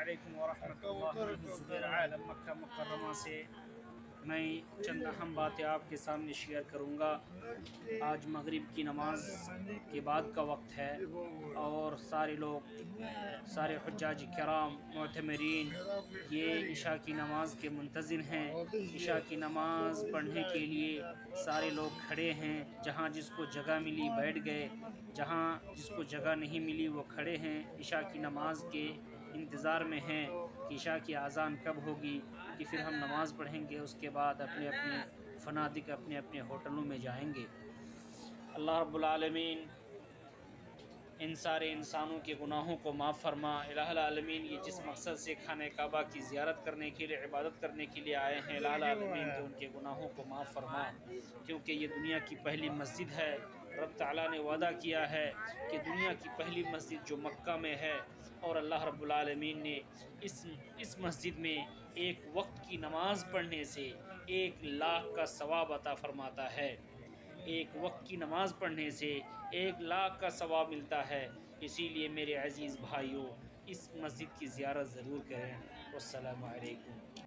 علیکم ورحمۃ اللہ۔ میں زبیر عالم مکہ مکرمہ سے میں چند اہم باتیں آپ کے سامنے شیئر کروں گا۔ آج مغرب کی نماز کے بعد کا وقت ہے اور سارے لوگ، سارے حجاج کرام، معتمرین یہ عشاء کی نماز کے منتظر ہیں۔ عشاء کی نماز پڑھنے کے لیے سارے لوگ کھڑے ہیں، جہاں جس کو جگہ ملی بیٹھ گئے، جہاں جس کو جگہ نہیں ملی وہ کھڑے ہیں، عشاء کی نماز کے انتظار میں ہیں کہ عشاء کی اذان کب ہوگی کہ پھر ہم نماز پڑھیں گے، اس کے بعد اپنے اپنے فنادق اپنے اپنے ہوٹلوں میں جائیں گے۔ اللہ رب العالمین ان سارے انسانوں کے گناہوں کو معاف فرما۔ الہ العالمین یہ جس مقصد سے خانہ کعبہ کی زیارت کرنے کے لیے، عبادت کرنے کے لیے آئے ہیں، الہ العالمین تو ان کے گناہوں کو معاف فرما، کیونکہ یہ دنیا کی پہلی مسجد ہے۔ رب تعالیٰ نے وعدہ کیا ہے کہ دنیا کی پہلی مسجد جو مکہ میں ہے، اور اللہ رب العالمین نے اس مسجد میں ایک وقت کی نماز پڑھنے سے 1,00,000 کا ثواب عطا فرماتا ہے۔ ایک وقت کی نماز پڑھنے سے 1,00,000 کا ثواب ملتا ہے۔ اسی لیے میرے عزیز بھائیوں، اس مسجد کی زیارت ضرور کریں۔ والسلام علیکم۔